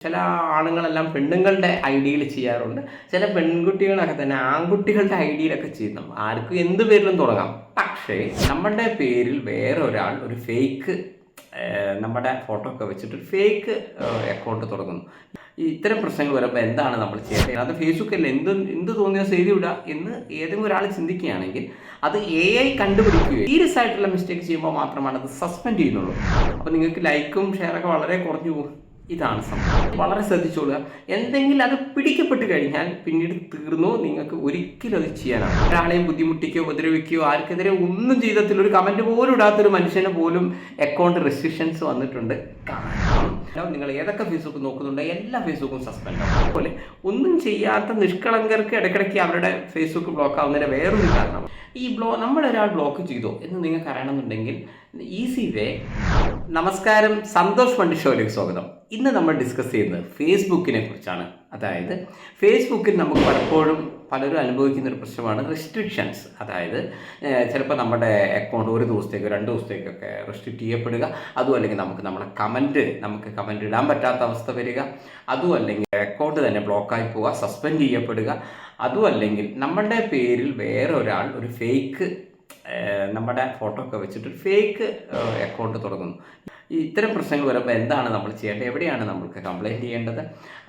ചില ആണുങ്ങളെല്ലാം പെണ്ണുങ്ങളുടെ ഐഡിയയിൽ ചെയ്യാറുണ്ട്. ചില പെൺകുട്ടികളൊക്കെ തന്നെ ആൺകുട്ടികളുടെ ഐഡിയയിലൊക്കെ ചെയ്യുന്നു. ആർക്കും എന്ത് പേരിലും തുടങ്ങാം. പക്ഷേ നമ്മുടെ പേരിൽ വേറെ ഒരാൾ ഒരു ഫേക്ക് നമ്മുടെ ഫോട്ടോ ഒക്കെ വെച്ചിട്ട് ഒരു ഫേക്ക് അക്കൗണ്ട് തുടങ്ങുന്നു. ഇത്തരം പ്രശ്നങ്ങൾ വരുമ്പോൾ എന്താണ് നമ്മൾ ചെയ്യേണ്ടത്? അത് ഫേസ്ബുക്കിൽ എന്ത് തോന്നിയോ എഴുതി വിടുക എന്ന് ഏതെങ്കിലും ഒരാൾ ചിന്തിക്കുകയാണെങ്കിൽ അത് AI കണ്ടുപിടിക്കുകയും സീരിയസ് ആയിട്ടുള്ള മിസ്റ്റേക്ക് ചെയ്യുമ്പോൾ മാത്രമാണ് അത് സസ്പെൻഡ് ചെയ്യുന്നുള്ളൂ. അപ്പോൾ നിങ്ങൾക്ക് ലൈക്കും ഷെയറൊക്കെ വളരെ കുറഞ്ഞു പോകും. ഇതാണ് സംഭവം. വളരെ ശ്രദ്ധിച്ചോളുക. എന്തെങ്കിലും അത് പിടിക്കപ്പെട്ട് കഴിഞ്ഞാൽ പിന്നീട് തീർന്നു. നിങ്ങൾക്ക് ഒരിക്കലും അത് ചെയ്യാനാണ്. ഒരാളെയും ബുദ്ധിമുട്ടിക്കുകയോ ഉപദ്രവിക്കുകയോ ആർക്കെതിരെ ഒന്നും ചെയ്തതിൽ ഒരു കമൻറ്റ് പോലും ഇടാത്തൊരു മനുഷ്യന് പോലും അക്കൗണ്ട് റെസ്ട്രിക്ഷൻസ് വന്നിട്ടുണ്ട്. കാരണം നിങ്ങൾ ഏതൊക്കെ ഫേസ്ബുക്ക് നോക്കുന്നുണ്ടോ എല്ലാ ഫേസ്ബുക്കും സസ്പെൻഡ് ആവും. അതുപോലെ ഒന്നും ചെയ്യാത്ത നിഷ്കളങ്കർക്ക് ഇടയ്ക്കിടയ്ക്ക് അവരുടെ ഫേസ്ബുക്ക് ബ്ലോക്ക് ആവുന്നതിന് വേറൊരു കാരണം നമ്മളൊരാൾ ബ്ലോക്ക് ചെയ്തോ എന്ന് നിങ്ങൾക്ക് അറിയണമെന്നുണ്ടെങ്കിൽ ഈസി വേ. നമസ്കാരം, സന്തോഷ് വണ്ടി ഷോയിലേക്ക് സ്വാഗതം. ഇന്ന് നമ്മൾ ഡിസ്കസ് ചെയ്യുന്നത് ഫേസ്ബുക്കിനെ കുറിച്ചാണ്. അതായത് ഫേസ്ബുക്കിൽ നമുക്ക് പലരും അനുഭവിക്കുന്ന ഒരു പ്രശ്നമാണ് റെസ്ട്രിക്ഷൻസ്. അതായത് ചിലപ്പോൾ നമ്മുടെ അക്കൗണ്ട് ഒരു ദിവസത്തേക്ക് 2 ദിവസത്തേക്കൊക്കെ റെസ്ട്രിക്റ്റ് ചെയ്യപ്പെടുക. അതും അല്ലെങ്കിൽ നമുക്ക് കമൻറ്റ് ഇടാൻ പറ്റാത്ത അവസ്ഥ വരിക. അതും അല്ലെങ്കിൽ അക്കൗണ്ട് തന്നെ ബ്ലോക്കായി പോവുക, സസ്പെൻഡ് ചെയ്യപ്പെടുക. അതും അല്ലെങ്കിൽ നമ്മളുടെ പേരിൽ വേറെ ഒരാൾ ഒരു ഫേക്ക് നമ്മുടെ ഫോട്ടോ ഒക്കെ വെച്ചിട്ട് ഒരു ഫേക്ക് അക്കൗണ്ട് തുടങ്ങുന്നു. ഇത്തരം പ്രശ്നങ്ങൾ വരുമ്പോൾ എന്താണ് നമ്മൾ ചെയ്യേണ്ടത്? എവിടെയാണ് നമ്മൾക്ക് കംപ്ലയിൻറ്റ് ചെയ്യേണ്ടത്?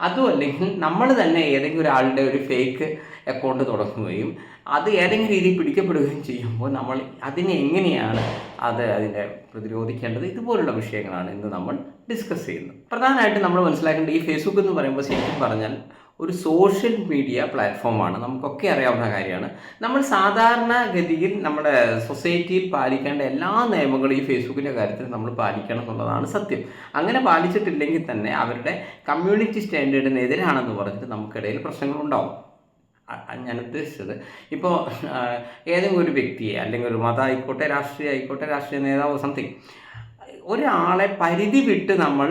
അതും അല്ലെങ്കിൽ നമ്മൾ തന്നെ ഏതെങ്കിലും ഒരാളുടെ ഒരു ഫേക്ക് അക്കൗണ്ട് തുടങ്ങുകയും അത് ഏതെങ്കിലും രീതിയിൽ പിടിക്കപ്പെടുകയും ചെയ്യുമ്പോൾ നമ്മൾ അതിനെ എങ്ങനെയാണ് അതിനെ പ്രതിരോധിക്കേണ്ടത്? ഇതുപോലുള്ള വിഷയങ്ങളാണ് ഇന്ന് നമ്മൾ ഡിസ്കസ് ചെയ്യുന്നത്. പ്രധാനമായിട്ടും നമ്മൾ മനസ്സിലാക്കേണ്ടത് ഈ ഫേസ്ബുക്ക് എന്ന് പറയുമ്പോൾ ശരിക്കും പറഞ്ഞാൽ ഒരു സോഷ്യൽ മീഡിയ പ്ലാറ്റ്ഫോമാണ്. നമുക്കൊക്കെ അറിയാവുന്ന കാര്യമാണ്. നമ്മൾ സാധാരണഗതിയിൽ നമ്മുടെ സൊസൈറ്റിയിൽ പാലിക്കേണ്ട എല്ലാ നിയമങ്ങളും ഈ ഫേസ്ബുക്കിൻ്റെ കാര്യത്തിൽ നമ്മൾ പാലിക്കണം എന്നുള്ളതാണ് സത്യം. അങ്ങനെ പാലിച്ചിട്ടില്ലെങ്കിൽ തന്നെ അവരുടെ കമ്മ്യൂണിറ്റി സ്റ്റാൻഡേർഡിനെതിരാണെന്ന് പറഞ്ഞിട്ട് നമുക്കിടയിൽ പ്രശ്നങ്ങളുണ്ടാവും. ഞാൻ ഉദ്ദേശിച്ചത് ഇപ്പോൾ ഏതെങ്കിലും ഒരു വ്യക്തിയെ അല്ലെങ്കിൽ ഒരു മതം ആയിക്കോട്ടെ, രാഷ്ട്രീയ നേതാവോ സംതിങ് ഒരാളെ പരിധി വിട്ട് നമ്മൾ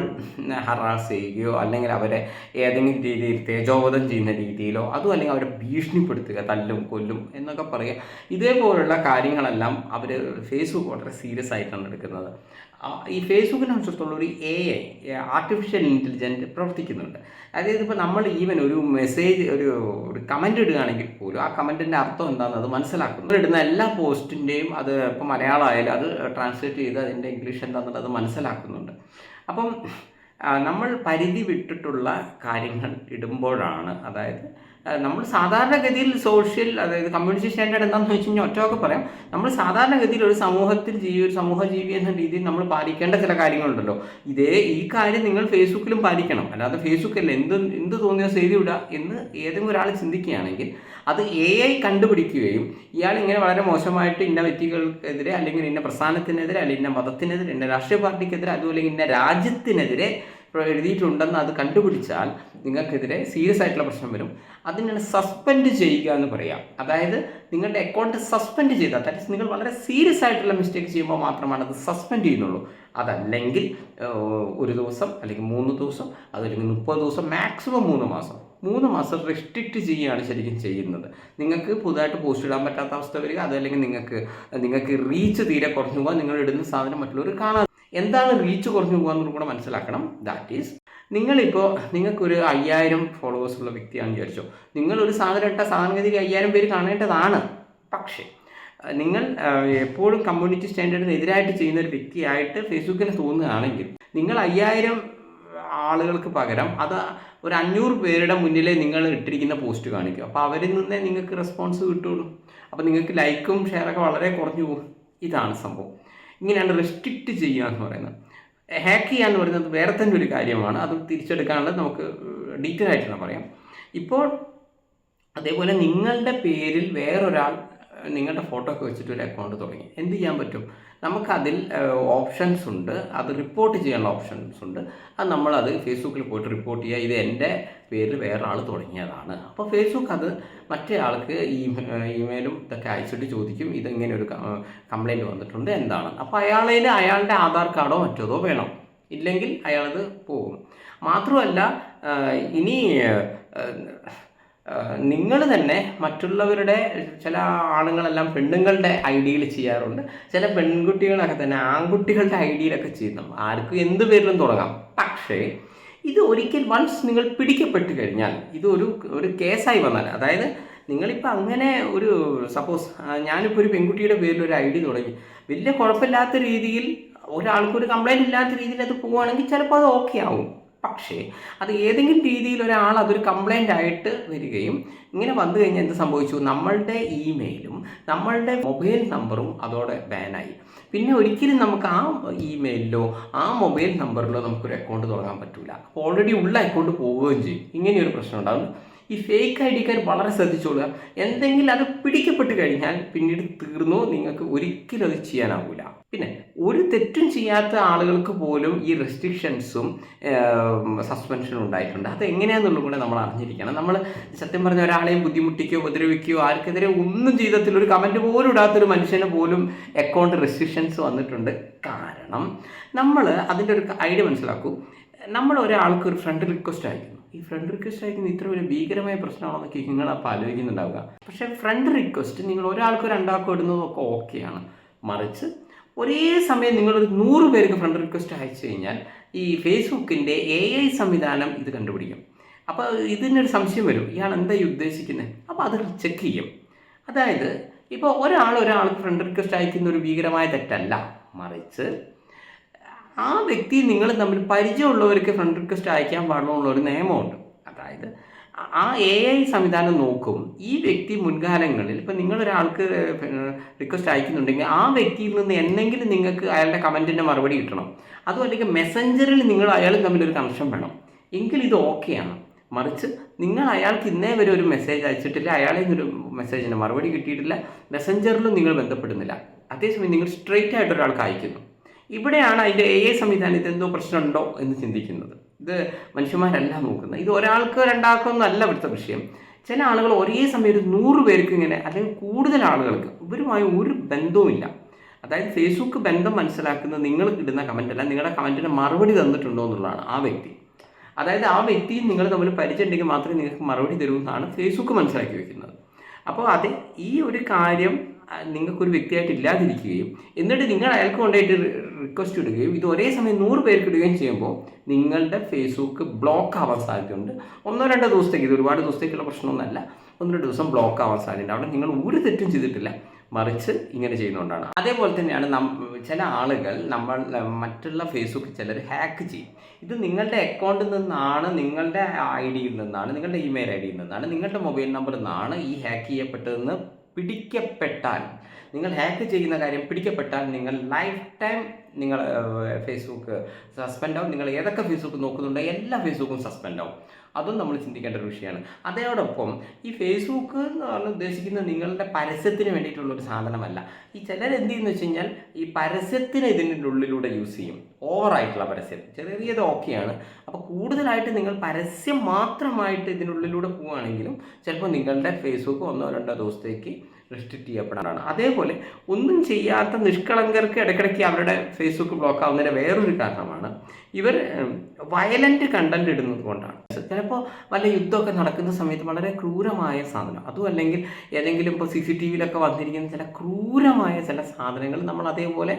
ഹറാസ് ചെയ്യുകയോ അല്ലെങ്കിൽ അവരെ ഏതെങ്കിലും രീതിയിൽ തേജോവധം ചെയ്യുന്ന രീതിയിലോ അതും അല്ലെങ്കിൽ അവരെ ഭീഷണിപ്പെടുത്തുക, തല്ലും കൊല്ലും എന്നൊക്കെ പറയുക, ഇതേപോലുള്ള കാര്യങ്ങളെല്ലാം അവർ ഫേസ്ബുക്ക് വളരെ സീരിയസ് ആയിട്ടാണ് എടുക്കുന്നത്. ഈ ഫേസ്ബുക്കിനെ സംബന്ധിച്ചിടത്തോളം ഒരു AI ആർട്ടിഫിഷ്യൽ ഇൻ്റലിജൻറ്റ് പ്രവർത്തിക്കുന്നുണ്ട്. അതായത് ഇപ്പോൾ നമ്മൾ ഈവൻ ഒരു മെസ്സേജ് ഒരു കമൻറ്റ് ഇടുകയാണെങ്കിൽ പോലും ആ കമൻറ്റിൻ്റെ അർത്ഥം എന്താണെന്ന് അത് മനസ്സിലാക്കുന്നു. ഇടുന്ന എല്ലാ പോസ്റ്റിൻ്റെയും അത് ഇപ്പോൾ മലയാളം ആയാലും അത് ട്രാൻസ്ലേറ്റ് ചെയ്ത് അതിൻ്റെ ഇംഗ്ലീഷ് എന്താണെന്നുള്ളത് അത് മനസ്സിലാക്കുന്നുണ്ട്. അപ്പം നമ്മൾ പരിധി വിട്ടിട്ടുള്ള കാര്യങ്ങൾ ഇടുമ്പോഴാണ്, അതായത് നമ്മൾ സാധാരണഗതിയിൽ അതായത് കമ്മ്യൂണിറ്റി സ്റ്റാൻഡേർഡ് എന്താണെന്ന് വെച്ച് കഴിഞ്ഞാൽ ഒറ്റയൊക്കെ പറയാം. നമ്മൾ സാധാരണഗതിയിൽ ഒരു സമൂഹജീവി എന്ന രീതിയിൽ നമ്മൾ പാലിക്കേണ്ട ചില കാര്യങ്ങളുണ്ടല്ലോ. ഈ കാര്യം നിങ്ങൾ ഫേസ്ബുക്കിലും പാലിക്കണം. അല്ലാതെ ഫേസ്ബുക്കിൽ എന്ത് തോന്നിയോ എഴുതി വിടുക എന്ന് ഏതെങ്കിലും ഒരാൾ ചിന്തിക്കുകയാണെങ്കിൽ അത് AI കണ്ടുപിടിക്കുകയും ഇയാൾ ഇങ്ങനെ വളരെ മോശമായിട്ട് ഇന്ന വ്യക്തികൾക്കെതിരെ അല്ലെങ്കിൽ ഇന്ന പ്രസ്ഥാനത്തിനെതിരെ അല്ലെങ്കിൽ ഇന്ന മതത്തിനെതിരെ ഇന്ന രാഷ്ട്രീയ പാർട്ടിക്കെതിരെ അതുപോലെ ഇന്ന രാജ്യത്തിനെതിരെ എഴുതിയിട്ടുണ്ടെന്ന് അത് കണ്ടുപിടിച്ചാൽ നിങ്ങൾക്കെതിരെ സീരിയസ് ആയിട്ടുള്ള പ്രശ്നം വരും. അതിനാണ് സസ്പെൻഡ് ചെയ്യുക എന്ന് പറയാം. അതായത് നിങ്ങളുടെ അക്കൗണ്ട് സസ്പെൻഡ് ചെയ്താൽ, ദാറ്റ് ഈസ് നിങ്ങൾ വളരെ സീരിയസ് ആയിട്ടുള്ള മിസ്റ്റേക്ക് ചെയ്യുമ്പോൾ മാത്രമാണ് അത് സസ്പെൻഡ് ചെയ്യുന്നുള്ളൂ. അതല്ലെങ്കിൽ 1 ദിവസം അല്ലെങ്കിൽ 3 ദിവസം അതല്ലെങ്കിൽ 30 ദിവസം മാക്സിമം 3 മാസം റെസ്ട്രിക്റ്റ് ചെയ്യുകയാണ് ശരിക്കും ചെയ്യുന്നത്. നിങ്ങൾക്ക് പുതുതായിട്ട് പോസ്റ്റ് ഇടാൻ പറ്റാത്ത അവസ്ഥ വരിക, അതല്ലെങ്കിൽ നിങ്ങൾക്ക് റീച്ച് തീരെ കുറഞ്ഞു പോകാൻ, നിങ്ങൾ ഇടുന്ന സാധനം മറ്റുള്ളവർ കാണാൻ. എന്താണ് റീച്ച് കുറഞ്ഞു പോകാമെന്നും കൂടെ മനസ്സിലാക്കണം. ദാറ്റ് ഈസ് നിങ്ങൾക്കൊരു 5000 ഫോളോവേഴ്സ് ഉള്ള വ്യക്തിയാണെന്ന് വിചാരിച്ചോ. നിങ്ങളൊരു സാധനം ഇട്ട സാധാരണഗതിയിൽ 5000 പേര് കാണേണ്ടതാണ്. പക്ഷേ നിങ്ങൾ എപ്പോഴും കമ്മ്യൂണിറ്റി സ്റ്റാൻഡേർഡിന് എതിരായിട്ട് ചെയ്യുന്ന ഒരു വ്യക്തിയായിട്ട് ഫേസ്ബുക്കിന് തോന്നുകയാണെങ്കിൽ നിങ്ങൾ 5000 ആളുകൾക്ക് പകരം അത് ഒരു 500 പേരുടെ മുന്നിലേ നിങ്ങൾ ഇട്ടിരിക്കുന്ന പോസ്റ്റ് കാണിക്കും. അപ്പോൾ അവരിൽ നിന്നേ നിങ്ങൾക്ക് റെസ്പോൺസ് കിട്ടുള്ളൂ. അപ്പോൾ നിങ്ങൾക്ക് ലൈക്കും ഷെയറൊക്കെ വളരെ കുറഞ്ഞു പോകും. ഇതാണ് സംഭവം. ഇങ്ങനെയാണ് റെസ്ട്രിക്റ്റ് ചെയ്യുക എന്ന് പറയുന്നത്. ഹാക്ക് ചെയ്യുക എന്ന് പറയുന്നത് വേറെ തന്നെ ഒരു കാര്യമാണ്. അത് തിരിച്ചെടുക്കാനുള്ളത് നമുക്ക് ഡീറ്റെയിൽ ആയിട്ട് പറയാം. ഇപ്പോൾ അതേപോലെ നിങ്ങളുടെ പേരിൽ വേറൊരാൾ നിങ്ങളുടെ ഫോട്ടോ ഒക്കെ വെച്ചിട്ട് ഒരു അക്കൗണ്ട് തുടങ്ങി. എന്ത് ചെയ്യാൻ പറ്റും? നമുക്കതിൽ ഓപ്ഷൻസ് ഉണ്ട്. അത് റിപ്പോർട്ട് ചെയ്യാനുള്ള ഓപ്ഷൻസ് ഉണ്ട്. നമ്മളത് ഫേസ്ബുക്കിൽ പോയിട്ട് റിപ്പോർട്ട് ചെയ്യുക. ഇത് എൻ്റെ പേരിൽ വേറെ ആൾ തുടങ്ങിയതാണ്. അപ്പോൾ ഫേസ്ബുക്ക് അത് മറ്റേ ആൾക്ക് ഇമെയിലും ഇതൊക്കെ അയച്ചിട്ട് ചോദിക്കും, ഇതെങ്ങനെ ഒരു കംപ്ലയിൻറ്റ് വന്നിട്ടുണ്ട് എന്താണ്. അപ്പോൾ അയാളുടെ ആധാർ കാർഡോ മറ്റേതോ വേണം. ഇല്ലെങ്കിൽ അയാളത് പോകും. മാത്രമല്ല ഇനി നിങ്ങൾ തന്നെ മറ്റുള്ളവരുടെ ചില ആണുങ്ങളെല്ലാം പെണ്ണുങ്ങളുടെ ഐഡിയയിൽ ചെയ്യാറുണ്ട്. ചില പെൺകുട്ടികളൊക്കെ തന്നെ ആൺകുട്ടികളുടെ ഐഡിയയിലൊക്കെ ചെയ്യുന്നു. ആർക്കും എന്ത് പേരിലും തുടങ്ങാം. പക്ഷേ ഇത് ഒരിക്കൽ വൺസ് നിങ്ങൾ പിടിക്കപ്പെട്ട് കഴിഞ്ഞാൽ ഇത് ഒരു കേസായി വന്നാൽ, അതായത് നിങ്ങളിപ്പോൾ അങ്ങനെ ഒരു സപ്പോസ് ഞാനിപ്പോൾ ഒരു പെൺകുട്ടിയുടെ പേരിൽ ഒരു ID തുടങ്ങി, വലിയ കുഴപ്പമില്ലാത്ത രീതിയിൽ ഒരാൾക്കൊരു കംപ്ലൈൻറ്റ് ഇല്ലാത്ത രീതിയിൽ അത് പോവുകയാണെങ്കിൽ ചിലപ്പോൾ അത് ഓക്കെ ആവും. പക്ഷേ അത് ഏതെങ്കിലും രീതിയിൽ ഒരാൾ അതൊരു കംപ്ലൈൻ്റ് ആയിട്ട് വരികയും ഇങ്ങനെ വന്നു കഴിഞ്ഞാൽ എന്ത് സംഭവിച്ചു, നമ്മളുടെ ഇമെയിലും നമ്മളുടെ മൊബൈൽ നമ്പറും അതോടെ ബാനായി. പിന്നെ ഒരിക്കലും നമുക്ക് ആ ഇമെയിലിലോ ആ മൊബൈൽ നമ്പറിലോ നമുക്കൊരു അക്കൗണ്ട് തുടങ്ങാൻ പറ്റില്ല. അപ്പോൾ ഓൾറെഡി ഉള്ള അക്കൗണ്ട് പോവുകയും ചെയ്യും. ഇങ്ങനെയൊരു പ്രശ്നം ഉണ്ടാകും. ഈ ഫേക്ക് ID വളരെ ശ്രദ്ധിച്ചോളുക. എന്തെങ്കിലും അത് പിടിക്കപ്പെട്ട് കഴിഞ്ഞാൽ പിന്നീട് തീർന്നു, നിങ്ങൾക്ക് ഒരിക്കലും അത് ചെയ്യാനാവില്ല. പിന്നെ ഒരു തെറ്റും ചെയ്യാത്ത ആളുകൾക്ക് പോലും ഈ റെസ്ട്രിക്ഷൻസും സസ്പെൻഷനും ഉണ്ടായിട്ടുണ്ട്. അത് എങ്ങനെയാണെന്നുള്ളത് കൂടെ നമ്മൾ അറിഞ്ഞിരിക്കണം. നമ്മൾ സത്യം പറഞ്ഞ ഒരാളെയും ബുദ്ധിമുട്ടിക്കുകയോ ഉപദ്രവിക്കുകയോ ആർക്കെതിരെ ഒന്നും ചെയ്തതിൽ ഒരു കമൻറ്റ് പോലും ഇടാത്തൊരു മനുഷ്യന് പോലും അക്കൗണ്ട് റെസ്ട്രിക്ഷൻസ് വന്നിട്ടുണ്ട്. കാരണം നമ്മൾ അതിൻ്റെ ഒരു ഐഡിയ മനസ്സിലാക്കൂ. നമ്മൾ ഒരാൾക്ക് ഒരു ഫ്രണ്ട് റിക്വസ്റ്റ് അയക്കുന്നു. ഈ ഫ്രണ്ട് റിക്വസ്റ്റ് അയക്കുന്നത് ഇത്ര ഒരു ഭീകരമായ പ്രശ്നമാണെന്നൊക്കെ നിങ്ങൾ അപ്പോൾ ആലോചിക്കുന്നുണ്ടാവുക. പക്ഷേ ഫ്രണ്ട് റിക്വസ്റ്റ് നിങ്ങൾ ഒരാൾക്കോ രണ്ടാൾക്കോ ഇടുന്നതൊക്കെ ഓക്കെയാണ്. മറിച്ച് ഒരേ സമയം നിങ്ങളൊരു 100 പേർക്ക് ഫ്രണ്ട് റിക്വസ്റ്റ് അയച്ചു കഴിഞ്ഞാൽ ഈ ഫേസ്ബുക്കിൻ്റെ AI സംവിധാനം ഇത് കണ്ടുപിടിക്കും. അപ്പോൾ ഇതിനൊരു സംശയം വരും, ഇയാൾ എന്താ ഉദ്ദേശിക്കുന്നത്. അപ്പോൾ അത് ചെക്ക് ചെയ്യും. അതായത് ഇപ്പോൾ ഒരാൾക്ക് ഫ്രണ്ട് റിക്വസ്റ്റ് അയക്കുന്ന ഒരു ഭീകരമായ തെറ്റല്ല, മറിച്ച് ആ വ്യക്തി നിങ്ങൾ തമ്മിൽ പരിചയമുള്ളവർക്ക് ഫ്രണ്ട് റിക്വസ്റ്റ് അയക്കാൻ പാടുള്ള ഒരു നിയമമുണ്ട്. അതായത് ആ AI സംവിധാനം നോക്കും ഈ വ്യക്തി മുൻകാലങ്ങളിൽ ഇപ്പോൾ നിങ്ങളൊരാൾക്ക് റിക്വസ്റ്റ് അയക്കുന്നുണ്ടെങ്കിൽ ആ വ്യക്തിയിൽ നിന്ന് എന്തെങ്കിലും നിങ്ങൾക്ക് അയാളുടെ കമൻറ്റിൻ്റെ മറുപടി കിട്ടണം. അതും അല്ലെങ്കിൽ മെസ്സഞ്ചറിൽ നിങ്ങൾ അയാളും തമ്മിലൊരു കണക്ഷൻ വേണം, എങ്കിൽ ഇത് ഓക്കെയാണ്. മറിച്ച് നിങ്ങൾ അയാൾക്ക് ഇന്നേ വരെ ഒരു മെസ്സേജ് അയച്ചിട്ടില്ല, അയാളെ ഒരു മെസ്സേജിന് മറുപടി കിട്ടിയിട്ടില്ല, മെസ്സഞ്ചറിലും നിങ്ങൾ ബന്ധപ്പെടുന്നില്ല, അതേസമയം നിങ്ങൾ സ്ട്രെയിറ്റ് ആയിട്ട് ഒരാൾക്ക് അയക്കുന്നു. ഇവിടെയാണ് അതിൻ്റെ AI സംവിധാനം ഇതെന്തോ പ്രശ്നമുണ്ടോ എന്ന് ചിന്തിക്കുന്നത്. ഇത് മനുഷ്യന്മാരല്ല നോക്കുന്നത്. ഇത് ഒരാൾക്കോ രണ്ടാൾക്കോ ഒന്നും അല്ല ഇവിടുത്തെ വിഷയം. ചില ആളുകൾ ഒരേ സമയം ഒരു 100 പേർക്ക് ഇങ്ങനെ, അല്ലെങ്കിൽ കൂടുതൽ ആളുകൾക്ക് ഇവരുമായി ഒരു ബന്ധവുമില്ല. അതായത് ഫേസ്ബുക്ക് ബന്ധം മനസ്സിലാക്കുന്നത് നിങ്ങൾ ഇടുന്ന കമൻറ്റല്ല, നിങ്ങളുടെ കമൻറ്റിന് മറുപടി തന്നിട്ടുണ്ടോ എന്നുള്ളതാണ് ആ വ്യക്തി. അതായത് ആ വ്യക്തിയും നിങ്ങൾ തമ്മിൽ പരിചയമുണ്ടെങ്കിൽ മാത്രമേ നിങ്ങൾക്ക് മറുപടി തരുമെന്നാണ് ഫേസ്ബുക്ക് മനസ്സിലാക്കി വയ്ക്കുന്നത്. അപ്പോൾ അത് ഈ ഒരു കാര്യം നിങ്ങൾക്കൊരു വ്യക്തിയായിട്ട് ഇല്ലാതിരിക്കുകയും എന്നിട്ട് നിങ്ങൾ അയാൾക്ക് കൊണ്ടായിട്ട് റിക്വസ്റ്റ് ഇടുകയും ഇത് ഒരേ സമയം 100 പേർക്ക് ഇടുകയും ചെയ്യുമ്പോൾ നിങ്ങളുടെ ഫേസ്ബുക്ക് ബ്ലോക്ക് ആവാൻ സാധ്യതയുണ്ട്. 1-2 ദിവസത്തേക്ക്, ഇത് ഒരുപാട് ദിവസത്തേക്കുള്ള പ്രശ്നമൊന്നുമല്ല, 1-2 ദിവസം ബ്ലോക്ക് ആവാൻ സാധ്യതയുണ്ട്. അവിടെ നിങ്ങൾ ഒരു തെറ്റും ചെയ്തിട്ടില്ല, മറിച്ച് ഇങ്ങനെ ചെയ്യുന്നതുകൊണ്ടാണ്. അതേപോലെ തന്നെയാണ് ചില ആളുകൾ മറ്റുള്ള ഫേസ്ബുക്ക് ചിലർ ഹാക്ക് ചെയ്യും. ഇത് നിങ്ങളുടെ അക്കൗണ്ടിൽ നിന്നാണ്, നിങ്ങളുടെ ID-യിൽ നിന്നാണ്, നിങ്ങളുടെ ഇമെയിൽ ID-യിൽ നിന്നാണ്, നിങ്ങളുടെ മൊബൈൽ നമ്പറിൽ നിന്നാണ് ഈ ഹാക്ക് ചെയ്യപ്പെട്ടതെന്ന് പിടിക്കപ്പെട്ടാൽ, നിങ്ങൾ ഹാക്ക് ചെയ്യുന്ന കാര്യം പിടിക്കപ്പെട്ടാൽ നിങ്ങൾ ലൈഫ് ടൈം നിങ്ങൾ ഫേസ്ബുക്ക് സസ്പെൻഡ് ആവും. നിങ്ങൾ ഏതൊക്കെ ഫേസ്ബുക്ക് നോക്കുന്നുണ്ടോ എല്ലാ ഫേസ്ബുക്കും സസ്പെൻഡ് ആവും. അതും നമ്മൾ ചിന്തിക്കേണ്ട ഒരു വിഷയമാണ്. അതോടൊപ്പം ഈ ഫേസ്ബുക്ക് എന്ന് പറഞ്ഞാൽ ഉദ്ദേശിക്കുന്നത് നിങ്ങളുടെ പരസ്യത്തിന് വേണ്ടിയിട്ടുള്ളൊരു സാധനമല്ല. ഈ ചിലർ എന്ത് ചെയ്യുന്നു വെച്ച് കഴിഞ്ഞാൽ ഈ പരസ്യത്തിന് ഇതിൻ്റെ ഉള്ളിലൂടെ യൂസ് ചെയ്യും. ഓവറായിട്ടുള്ള പരസ്യം ചെറിയത് ഓക്കെയാണ്. അപ്പോൾ കൂടുതലായിട്ട് നിങ്ങൾ പരസ്യം മാത്രമായിട്ട് ഇതിനുള്ളിലൂടെ പോവുകയാണെങ്കിലും ചിലപ്പോൾ നിങ്ങളുടെ ഫേസ്ബുക്ക് 1-2 ദിവസത്തേക്ക് റെസ്ട്രിക്റ്റ് ചെയ്യപ്പെടാനാണ്. അതേപോലെ ഒന്നും ചെയ്യാത്ത നിഷ്കളങ്കർക്ക് ഇടയ്ക്കിടയ്ക്ക് അവരുടെ ഫേസ്ബുക്ക് ബ്ലോക്ക് ആവുന്നതിൻ്റെ വേറൊരു കാരണമാണ് ഇവർ വയലൻ്റ് കണ്ടന്റ് ഇടുന്നത് കൊണ്ടാണ്. ചിലപ്പോൾ വല്ല യുദ്ധമൊക്കെ നടക്കുന്ന സമയത്ത് വളരെ ക്രൂരമായ സാധനം, അതും അല്ലെങ്കിൽ ഏതെങ്കിലും ഇപ്പോൾ CCTV-യിലൊക്കെ വന്നിരിക്കുന്ന ചില ക്രൂരമായ ചില സാധനങ്ങൾ നമ്മൾ അതേപോലെ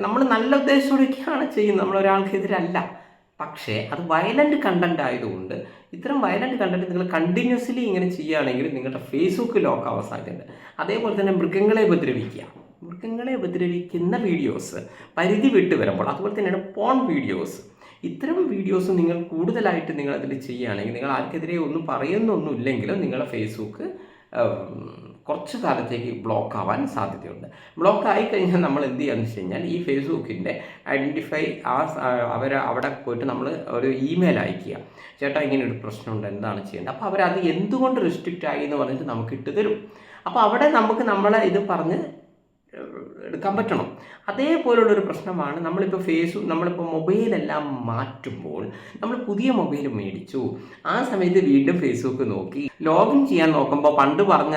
നമ്മൾ നല്ല ഉദ്ദേശത്തോടെയൊക്കെയാണ് ചെയ്യുന്നത്, നമ്മൾ ഒരാൾക്കെതിരല്ല. പക്ഷേ അത് വയലൻ്റ് കണ്ടന്റ് ആയതുകൊണ്ട് ഇത്തരം വയലൻ്റ് കണ്ടന്റ് നിങ്ങൾ കണ്ടിന്യൂസ്ലി ഇങ്ങനെ ചെയ്യുകയാണെങ്കിൽ നിങ്ങളുടെ ഫേസ്ബുക്ക് ലോക്ക് ആവാൻ സാധ്യതയുണ്ട്. അതേപോലെ തന്നെ മൃഗങ്ങളെ ഉപദ്രവിക്കുന്ന വീഡിയോസ് പരിധി വിട്ട് വരുമ്പോൾ, അതുപോലെ തന്നെയാണ് പോൺ വീഡിയോസ്, ഇത്തരം വീഡിയോസ് നിങ്ങൾ കൂടുതലായിട്ട് നിങ്ങളതിൽ ചെയ്യുകയാണെങ്കിൽ നിങ്ങൾ ആർക്കെതിരെ ഒന്നും പറയുന്നൊന്നുമില്ലെങ്കിലും നിങ്ങളുടെ ഫേസ്ബുക്ക് കുറച്ച് കാലത്തേക്ക് ബ്ലോക്ക് ആവാൻ സാധ്യതയുണ്ട്. ബ്ലോക്ക് ആയിക്കഴിഞ്ഞാൽ നമ്മൾ എന്ത് ചെയ്യാന്ന് വെച്ച് കഴിഞ്ഞാൽ ഈ ഫേസ്ബുക്കിൻ്റെ ഐഡൻറ്റിഫൈ അവിടെ പോയിട്ട് നമ്മൾ ഒരു ഇമെയിൽ അയക്കുക, ചേട്ടാ ഇങ്ങനെ ഒരു പ്രശ്നമുണ്ട്, എന്താണ് ചെയ്യേണ്ടത്. അപ്പോൾ അവരത് എന്തുകൊണ്ട് റെസ്ട്രിക്റ്റ് ആയി എന്ന് പറഞ്ഞിട്ട് നമുക്ക് ഇട്ട് തരും. അപ്പോൾ അവിടെ നമുക്ക് നമ്മളെ ഇത് പറഞ്ഞ് എടുക്കാൻ പറ്റണം. അതേപോലുള്ളൊരു പ്രശ്നമാണ് നമ്മളിപ്പോൾ മൊബൈലെല്ലാം മാറ്റുമ്പോൾ, നമ്മൾ പുതിയ മൊബൈൽ മേടിച്ചു, ആ സമയത്ത് വീണ്ടും ഫേസ്ബുക്ക് നോക്കി ലോഗിൻ ചെയ്യാൻ നോക്കുമ്പോൾ പണ്ട് പറഞ്ഞ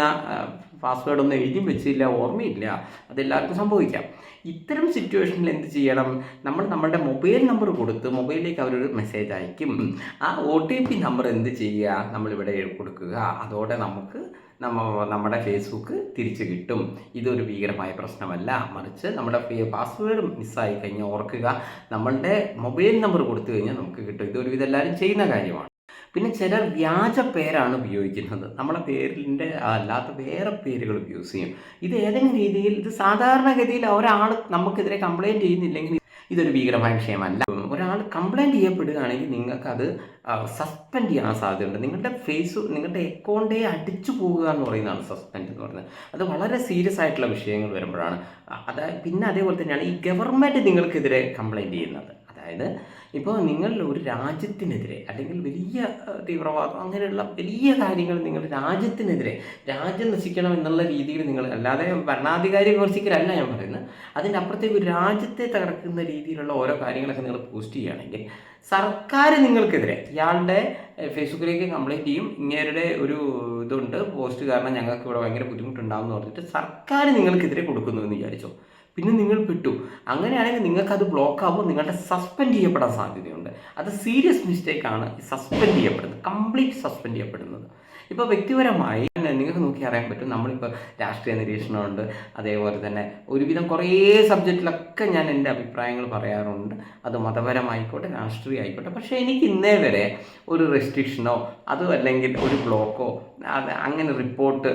പാസ്വേഡൊന്നും എഴുതി വെച്ചില്ല, ഓർമ്മയില്ല, അതെല്ലാവർക്കും സംഭവിക്കാം. ഇത്തരം സിറ്റുവേഷനിൽ എന്ത് ചെയ്യണം? നമ്മളുടെ മൊബൈൽ നമ്പർ കൊടുത്ത് മൊബൈലിലേക്ക് അവരൊരു മെസ്സേജ് അയക്കും. ആ OTP നമ്പർ എന്ത് ചെയ്യുക? നമ്മളിവിടെ കൊടുക്കുക. അതോടെ നമ്മുടെ ഫേസ്ബുക്ക് തിരിച്ചു കിട്ടും. ഇതൊരു ഭീകരമായ പ്രശ്നമല്ല, മറിച്ച് നമ്മുടെ പാസ്വേഡ് മിസ്സായി കഴിഞ്ഞാൽ ഓർക്കുക, നമ്മളുടെ മൊബൈൽ നമ്പർ കൊടുത്തു കഴിഞ്ഞാൽ നമുക്ക് കിട്ടും. ഇതൊരുവിധം എല്ലാവരും ചെയ്യുന്ന കാര്യമാണ്. പിന്നെ ചിലർ വ്യാജ പേരാണ് ഉപയോഗിക്കുന്നത്. നമ്മളെ പേരിൻ്റെ അല്ലാത്ത വേറെ പേരുകൾ യൂസ് ചെയ്യും. ഇത് ഏതെങ്കിലും രീതിയിൽ, ഇത് സാധാരണഗതിയിൽ ഒരാൾ നമുക്കെതിരെ കംപ്ലയിൻറ്റ് ചെയ്യുന്നില്ലെങ്കിൽ ഇതൊരു ഭീകരമായ വിഷയമല്ല. ഒരാൾ കംപ്ലയിൻറ്റ് ചെയ്യപ്പെടുകയാണെങ്കിൽ നിങ്ങൾക്കത് സസ്പെൻഡ് ചെയ്യാൻ സാധ്യതയുണ്ട്. നിങ്ങളുടെ അക്കൗണ്ടേ അടിച്ചു പോകുക എന്ന് പറയുന്നതാണ് സസ്പെൻഡ് എന്ന് പറയുന്നത്. അത് വളരെ സീരിയസ് ആയിട്ടുള്ള വിഷയങ്ങൾ വരുമ്പോഴാണ്. പിന്നെ അതേപോലെ തന്നെയാണ് ഈ ഗവൺമെൻറ് നിങ്ങൾക്കെതിരെ കംപ്ലയിൻറ്റ് ചെയ്യുന്നത്. അതായത് ഇപ്പോൾ നിങ്ങൾ ഒരു രാജ്യത്തിനെതിരെ അല്ലെങ്കിൽ വലിയ തീവ്രവാദം അങ്ങനെയുള്ള വലിയ കാര്യങ്ങൾ നിങ്ങൾ രാജ്യത്തിനെതിരെ, രാജ്യം നശിക്കണം എന്നുള്ള രീതിയിൽ നിങ്ങൾ, അല്ലാതെ ഭരണാധികാരിയെ വിമർശിക്കലല്ല ഞാൻ പറയുന്നത്, അതിൻ്റെ അപ്പുറത്തേക്ക് ഒരു രാജ്യത്തെ തകർക്കുന്ന രീതിയിലുള്ള ഓരോ കാര്യങ്ങളൊക്കെ നിങ്ങൾ പോസ്റ്റ് ചെയ്യുകയാണെങ്കിൽ സർക്കാർ നിങ്ങൾക്കെതിരെ, ഇയാളുടെ ഫേസ്ബുക്കിലേക്ക് കംപ്ലയിൻറ്റ് ചെയ്യും, ഇങ്ങേരുടെ ഒരു ഇതുണ്ട് പോസ്റ്റ് കാരണം ഞങ്ങൾക്ക് ഇവിടെ ഭയങ്കര ബുദ്ധിമുട്ടുണ്ടാകും എന്ന് പറഞ്ഞിട്ട് സർക്കാർ നിങ്ങൾക്കെതിരെ കൊടുക്കുന്നു എന്ന് വിചാരിച്ചോ, പിന്നെ നിങ്ങൾ പെട്ടു. അങ്ങനെയാണെങ്കിൽ നിങ്ങൾക്കത് ബ്ലോക്ക് ആകുമ്പോൾ നിങ്ങളുടെ സസ്പെൻഡ് ചെയ്യപ്പെടാൻ സാധ്യതയുണ്ട്. അത് സീരിയസ് മിസ്റ്റേക്കാണ് സസ്പെൻഡ് ചെയ്യപ്പെടുന്നത്, കംപ്ലീറ്റ് സസ്പെൻഡ് ചെയ്യപ്പെടുന്നത്. ഇപ്പോൾ വ്യക്തിപരമായി നിങ്ങൾക്ക് നോക്കി അറിയാൻ പറ്റും. നമ്മളിപ്പോൾ രാഷ്ട്രീയ നിരീക്ഷണമുണ്ട്, അതേപോലെ തന്നെ ഒരുവിധം കുറേ സബ്ജക്റ്റിലൊക്കെ ഞാൻ എൻ്റെ അഭിപ്രായങ്ങൾ പറയാറുണ്ട്. അത് മതപരമായിക്കോട്ടെ രാഷ്ട്രീയ ആയിക്കോട്ടെ. പക്ഷേ എനിക്ക് ഇന്നേ വരെ ഒരു റെസ്ട്രിക്ഷനോ അതും അല്ലെങ്കിൽ ഒരു ബ്ലോക്കോ അങ്ങനെ റിപ്പോർട്ട്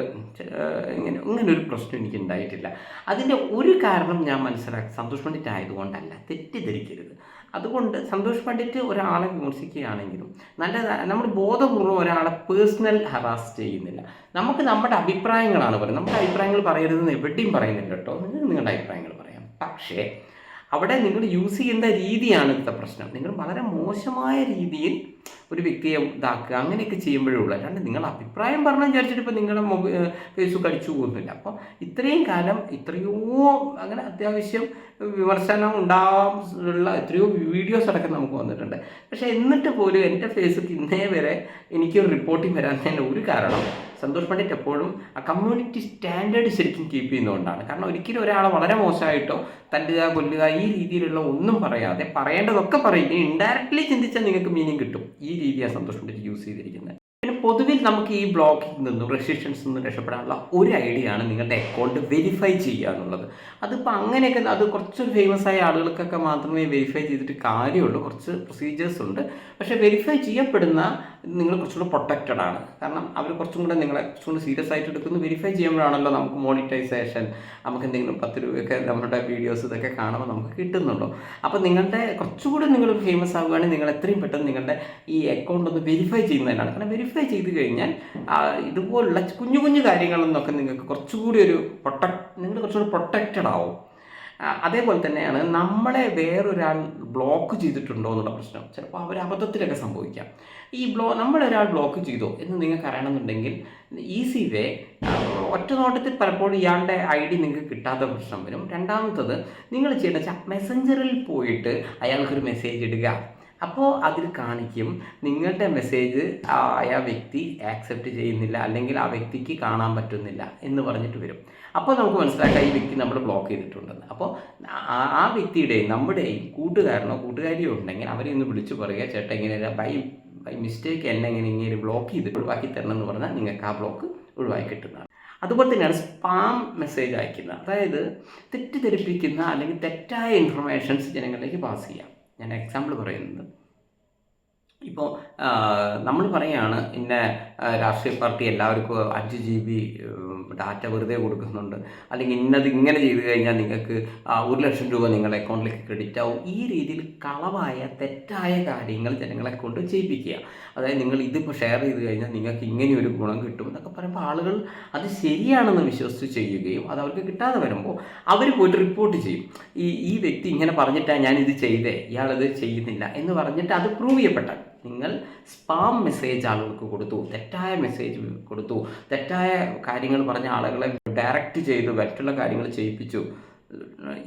ഇങ്ങനെ ഒരു പ്രശ്നം എനിക്ക് ഉണ്ടായിട്ടില്ല. അതിൻ്റെ ഒരു കാരണം ഞാൻ മനസ്സിലാക്കി, സന്തോഷ് പണ്ഡിറ്റ് ആയതുകൊണ്ടല്ല, തെറ്റിദ്ധരിക്കരുത്. അതുകൊണ്ട് സന്തോഷ് പണ്ഡിറ്റ് ഒരാളെ വിമർശിക്കുകയാണെങ്കിലും നമ്മൾ ബോധപൂർവ്വം ഒരാളെ പേഴ്സണൽ ഹറാസ് ചെയ്യുന്നില്ല. നമുക്ക് നമ്മുടെ അഭിപ്രായങ്ങളാണ് പറയുന്നത്. നമ്മുടെ അഭിപ്രായങ്ങൾ പറയരുതെന്ന് എവിടെയും പറയുന്നില്ല കേട്ടോ. നിങ്ങൾക്ക് നിങ്ങളുടെ അഭിപ്രായങ്ങൾ പറയാം. പക്ഷേ അവിടെ നിങ്ങൾ യൂസ് ചെയ്യുന്ന രീതിയാണ് ഇന്നത്തെ പ്രശ്നം. നിങ്ങൾ വളരെ മോശമായ രീതിയിൽ ഒരു വ്യക്തിയെ ഇതാക്കുക അങ്ങനെയൊക്കെ ചെയ്യുമ്പോഴേ ഉള്ളൂ. അല്ലാണ്ട് നിങ്ങൾ അഭിപ്രായം പറഞ്ഞു വിചാരിച്ചിട്ട് ഇപ്പോൾ നിങ്ങളുടെ ഫേസ്ബുക്ക് അടിച്ചു പോകുന്നില്ല. അപ്പോൾ ഇത്രയും കാലം എത്രയോ അങ്ങനെ അത്യാവശ്യം വിമർശനം ഉണ്ടാകാനുള്ള എത്രയോ വീഡിയോസ് അടക്കം നമുക്ക് വന്നിട്ടുണ്ട്. പക്ഷേ എന്നിട്ട് പോലും എൻ്റെ ഫേസ്ബുക്ക് ഇന്നേ വരെ എനിക്കൊരു റിപ്പോർട്ടിങ് വരാൻ ഒരു കാരണം സന്തോഷ് പണ്ഡിറ്റ് എപ്പോഴും ആ കമ്മ്യൂണിറ്റി സ്റ്റാൻഡേർഡ് ശരിക്കും കീപ്പ് ചെയ്യുന്നതുകൊണ്ടാണ്. കാരണം ഒരിക്കലും ഒരാളെ വളരെ മോശമായിട്ടോ തല്ലുക കൊല്ലുക ഈ രീതിയിലുള്ള ഒന്നും പറയാതെ പറയേണ്ടതൊക്കെ പറയും. ഇൻഡയറക്റ്റ്ലി ചിന്തിച്ചാൽ നിങ്ങൾക്ക് മീനിങ് കിട്ടും. ഈ രീതിയാണ് സന്തോഷ് പണ്ഡിറ്റ് യൂസ് ചെയ്തിരിക്കുന്നത്. പിന്നെ പൊതുവിൽ നമുക്ക് ഈ ബ്ലോക്കിൽ നിന്നും റെസ്ട്രിക്ഷൻസ് നിന്നും രക്ഷപ്പെടാനുള്ള ഒരു ഐഡിയ ആണ് നിങ്ങളുടെ അക്കൗണ്ട് വെരിഫൈ ചെയ്യുക എന്നുള്ളത്. അതിപ്പോൾ അങ്ങനെയൊക്കെ അത് കുറച്ച് ഫേമസ് ആയ ആളുകൾക്കൊക്കെ മാത്രമേ വെരിഫൈ ചെയ്തിട്ട് കാര്യമുള്ളൂ. കുറച്ച് പ്രൊസീജിയേഴ്സ് ഉണ്ട്. പക്ഷേ വെരിഫൈ ചെയ്യപ്പെടുന്ന നിങ്ങൾ കുറച്ചുകൂടെ പ്രൊട്ടക്റ്റഡ് ആണ്. കാരണം അവർ കുറച്ചും കൂടെ നിങ്ങളെ കുറച്ചും കൂടെ സീരിയസ് ആയിട്ട് എടുക്കുന്നു. വെരിഫൈ ചെയ്യുമ്പോഴാണല്ലോ നമുക്ക് മോണിറ്റൈസേഷൻ, നമുക്ക് എന്തെങ്കിലും 10 രൂപയൊക്കെ നമ്മുടെ വീഡിയോസ് ഇതൊക്കെ കാണുമ്പോൾ നമുക്ക് കിട്ടുന്നുണ്ടോ. അപ്പോൾ നിങ്ങളുടെ കുറച്ചുകൂടി നിങ്ങൾ ഫേമസ് ആവുകയാണെങ്കിൽ നിങ്ങൾ എത്രയും പെട്ടെന്ന് നിങ്ങളുടെ ഈ അക്കൗണ്ട് ഒന്ന് വെരിഫൈ ചെയ്യുന്നതിനാണ്. കാരണം വെരിഫൈ ചെയ്ത് കഴിഞ്ഞാൽ ഇതുപോലുള്ള കുഞ്ഞു കുഞ്ഞു കാര്യങ്ങളിൽ നിന്നൊക്കെ നിങ്ങൾക്ക് കുറച്ചുകൂടി നിങ്ങൾ കുറച്ചുകൂടി പ്രൊട്ടക്റ്റഡ് ആവും. അതേപോലെ തന്നെയാണ് നമ്മളെ വേറൊരാൾ ബ്ലോക്ക് ചെയ്തിട്ടുണ്ടോ എന്നുള്ള പ്രശ്നം. ചിലപ്പോൾ അവർ അബദ്ധത്തിലൊക്കെ സംഭവിക്കാം. നമ്മളൊരാൾ ബ്ലോക്ക് ചെയ്തോ എന്ന് നിങ്ങൾക്ക് അറിയണമെന്നുണ്ടെങ്കിൽ ഈസി വേ, ഒറ്റ നോട്ടത്തിൽ പലപ്പോഴും ഇയാളുടെ ID നിങ്ങൾക്ക് കിട്ടാത്ത പ്രശ്നം വരും. രണ്ടാമത്തത് നിങ്ങൾ ചെയ്യേണ്ടത് വെച്ചാൽ മെസ്സഞ്ചറിൽ പോയിട്ട് അയാൾക്കൊരു മെസ്സേജ് ഇടുക. അപ്പോൾ അതിൽ കാണിക്കും നിങ്ങളുടെ മെസ്സേജ് ആ വ്യക്തി ആക്സെപ്റ്റ് ചെയ്യുന്നില്ല, അല്ലെങ്കിൽ ആ വ്യക്തിക്ക് കാണാൻ പറ്റുന്നില്ല എന്ന് പറഞ്ഞിട്ട് വരും. അപ്പോൾ നമുക്ക് മനസ്സിലാക്കാം ഈ വ്യക്തി നമ്മൾ ബ്ലോക്ക് ചെയ്തിട്ടുണ്ടെന്ന്. അപ്പോൾ ആ വ്യക്തിയുടെയും നമ്മുടെയും കൂട്ടുകാരിയോ ഉണ്ടെങ്കിൽ അവരെ ഒന്ന് വിളിച്ചു പറയുക, ചേട്ടാ ഇങ്ങനെ ബൈ മിസ്റ്റേക്ക് എന്നെ ഇങ്ങനെ ബ്ലോക്ക് ചെയ്തിട്ട് ഒഴിവാക്കി തരണം എന്ന് പറഞ്ഞാൽ നിങ്ങൾക്ക് ആ ബ്ലോക്ക് ഒഴിവാക്കി കിട്ടുന്നതാണ്. അതുപോലെ തന്നെയാണ് സ്പാം മെസ്സേജ് അയക്കുന്നത്. അതായത് തെറ്റിദ്ധരിപ്പിക്കുന്ന അല്ലെങ്കിൽ തെറ്റായ ഇൻഫർമേഷൻസ് ജനങ്ങളിലേക്ക് പാസ് ചെയ്യാം. ഞാൻ എക്സാമ്പിൾ പറയുന്നത്, ഇപ്പോൾ നമ്മൾ പറയുകയാണ് ഇന്ന രാഷ്ട്രീയ പാർട്ടി എല്ലാവർക്കും 5 GB ഡാറ്റ വെറുതെ കൊടുക്കുന്നുണ്ട്, അല്ലെങ്കിൽ ഇങ്ങനെ ചെയ്ത് കഴിഞ്ഞാൽ നിങ്ങൾക്ക് 1,00,000 രൂപ നിങ്ങളുടെ അക്കൗണ്ടിലേക്ക് ക്രെഡിറ്റ് ആവും. ഈ രീതിയിൽ കളവായ തെറ്റായ കാര്യങ്ങൾ ജനങ്ങളെ കൊണ്ട് ചെയ്യിപ്പിക്കുക. അതായത് നിങ്ങൾ ഇതിപ്പോൾ ഷെയർ ചെയ്ത് കഴിഞ്ഞാൽ നിങ്ങൾക്ക് ഇങ്ങനെയൊരു ഗുണം കിട്ടും എന്നൊക്കെ പറയുമ്പോൾ ആളുകൾ അത് ശരിയാണെന്ന് വിശ്വസിച്ച് ചെയ്യുകയും അത് അവർക്ക് കിട്ടാതെ വരുമ്പോൾ അവർ പോയിട്ട് റിപ്പോർട്ട് ചെയ്യും. ഈ വ്യക്തി ഇങ്ങനെ പറഞ്ഞിട്ടാണ് ഞാനിത് ചെയ്തേ, ഇയാളിത് ചെയ്യുന്നില്ല എന്ന് പറഞ്ഞിട്ട് അത് പ്രൂവ് ചെയ്യപ്പെട്ടാൽ നിങ്ങൾ സ്പാം മെസ്സേജ് ആളുകൾക്ക് കൊടുത്തു, തെറ്റായ മെസ്സേജ് കൊടുത്തു, തെറ്റായ കാര്യങ്ങൾ പറഞ്ഞ ആളുകളെ ഡയറക്റ്റ് ചെയ്തു മറ്റുള്ള കാര്യങ്ങൾ ചെയ്യിപ്പിച്ചു,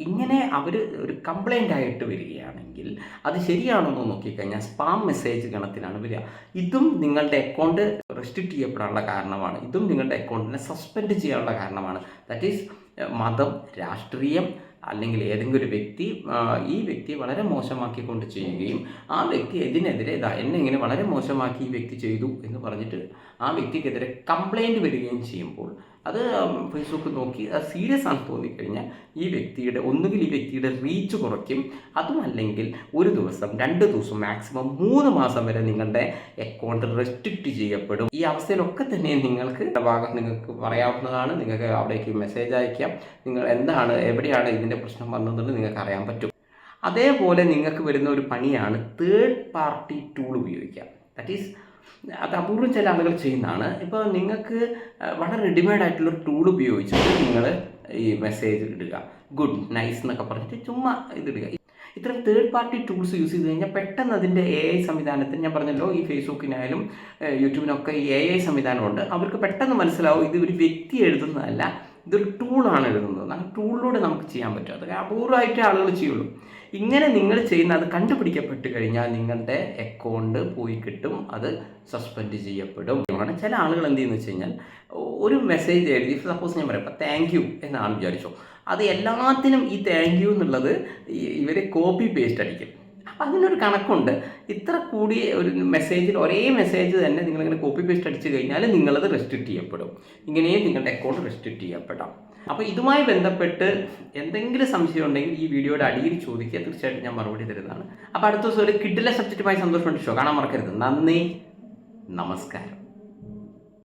ഇങ്ങനെ അവർ ഒരു കംപ്ലൈൻ്റ് ആയിട്ട് വരികയാണെങ്കിൽ അത് ശരിയാണെന്ന് നോക്കിക്കഴിഞ്ഞാൽ സ്പാം മെസ്സേജ് ഗണത്തിലാണ് വരിക. ഇതും നിങ്ങളുടെ അക്കൗണ്ട് റെസ്ട്രിക്റ്റ് ചെയ്യപ്പെടാനുള്ള കാരണമാണ്. ഇതും നിങ്ങളുടെ അക്കൗണ്ടിനെ സസ്പെൻഡ് ചെയ്യാനുള്ള കാരണമാണ്. ദാറ്റ് ഈസ് മതം, രാഷ്ട്രീയം അല്ലെങ്കിൽ ഏതെങ്കിലും ഒരു വ്യക്തി ഈ വ്യക്തിയെ വളരെ മോശമാക്കിക്കൊണ്ട് ചെയ്യുകയും ആ വ്യക്തി ഇതിനെതിരെ എന്നെ ഇങ്ങനെ വളരെ മോശമാക്കി ഈ വ്യക്തി ചെയ്തു എന്ന് പറഞ്ഞിട്ട് ആ വ്യക്തിക്കെതിരെ കംപ്ലൈൻറ്റ് വരികയും ചെയ്യുമ്പോൾ അത് ഫേസ്ബുക്ക് നോക്കി അത് സീരിയസ് ആണെന്ന് തോന്നിക്കഴിഞ്ഞാൽ ഒന്നുകിൽ ഈ വ്യക്തിയുടെ റീച്ച് കുറയ്ക്കും, അതുമല്ലെങ്കിൽ ഒരു ദിവസം 2 ദിവസം മാക്സിമം 3 മാസം വരെ നിങ്ങളുടെ അക്കൗണ്ട് റെസ്ട്രിക്റ്റ് ചെയ്യപ്പെടും. ഈ അവസ്ഥയിലൊക്കെ തന്നെ നിങ്ങൾക്ക് ഭാഗം നിങ്ങൾക്ക് പറയാവുന്നതാണ്. നിങ്ങൾക്ക് അവിടേക്ക് മെസ്സേജ് അയക്കാം. നിങ്ങൾ എവിടെയാണ് ഇതിൻ്റെ പ്രശ്നം വന്നതെന്ന് നിങ്ങൾക്ക് അറിയാൻ പറ്റും. അതേപോലെ നിങ്ങൾക്ക് വരുന്ന ഒരു പണിയാണ് തേർഡ് പാർട്ടി ടൂൾ ഉപയോഗിക്കുക. ദാറ്റ് ഈസ് അത് അപൂർവം ചില ആളുകൾ ചെയ്യുന്നതാണ്. ഇപ്പോൾ നിങ്ങൾക്ക് വളരെ റെഡിമെയ്ഡ് ആയിട്ടുള്ളൊരു ടൂൾ ഉപയോഗിച്ചിട്ട് നിങ്ങൾ ഈ മെസ്സേജ് ഇടുക, ഗുഡ്, നൈസ് എന്നൊക്കെ പറഞ്ഞിട്ട് ചുമ്മാ ഇതിടുക. ഇത്തരം തേർഡ് പാർട്ടി ടൂൾസ് യൂസ് ചെയ്ത് കഴിഞ്ഞാൽ പെട്ടെന്ന് അതിൻ്റെ AI സംവിധാനത്തിന്, ഞാൻ പറഞ്ഞല്ലോ ഈ ഫേസ്ബുക്കിനായാലും യൂട്യൂബിനൊക്കെ ഈ AI സംവിധാനമുണ്ട്. അവർക്ക് പെട്ടെന്ന് മനസ്സിലാവും ഇത് ഒരു വ്യക്തി എഴുതുന്നതല്ല, ഇതൊരു ടൂളാണ് എഴുതുന്നത്. ആ ടൂളിലൂടെ നമുക്ക് ചെയ്യാൻ പറ്റും. അതൊക്കെ അപൂർവമായിട്ടേ ആളുകൾ ചെയ്യുള്ളൂ. ഇങ്ങനെ നിങ്ങൾ ചെയ്യുന്ന അത് കണ്ടുപിടിക്കപ്പെട്ട് കഴിഞ്ഞാൽ നിങ്ങളുടെ അക്കൗണ്ട് പോയി കിട്ടും, അത് സസ്പെൻഡ് ചെയ്യപ്പെടും. ചില ആളുകൾ എന്ത് ചെയ്യുന്നു വെച്ച് കഴിഞ്ഞാൽ ഒരു മെസ്സേജ് എഴുതി, സപ്പോസ് ഞാൻ പറയാം, താങ്ക് യു എന്നാണ് വിചാരിച്ചോ, അത് എല്ലാത്തിനും ഈ താങ്ക് യു എന്നുള്ളത് ഇവർ കോപ്പി പേസ്റ്റ് അടിക്കും. അപ്പം അതിനൊരു കണക്കുണ്ട്. ഇത്ര കൂടിയ ഒരു മെസ്സേജിൽ ഒരേ മെസ്സേജ് തന്നെ നിങ്ങളിങ്ങനെ കോപ്പി പേസ്റ്റ് അടിച്ചു കഴിഞ്ഞാൽ നിങ്ങളത് റെസ്ട്രിക്റ്റ് ചെയ്യപ്പെടും. ഇങ്ങനെയും നിങ്ങളുടെ അക്കൗണ്ട് റെസ്ട്രിക്റ്റ് ചെയ്യപ്പെടാം. അപ്പോൾ ഇതുമായി ബന്ധപ്പെട്ട് എന്തെങ്കിലും സംശയം ഉണ്ടെങ്കിൽ ഈ വീഡിയോയുടെ അടിയിൽ ചോദിക്കുക, തീർച്ചയായിട്ടും ഞാൻ മറുപടി തരുന്നതാണ്. അപ്പോൾ അടുത്ത ദിവസം ഒരു കിഡിലെ സബ്ജക്റ്റുമായി സന്തോഷമുണ്ട് ഷോ കാണാൻ മറക്കരുത്. നന്ദി, നമസ്കാരം.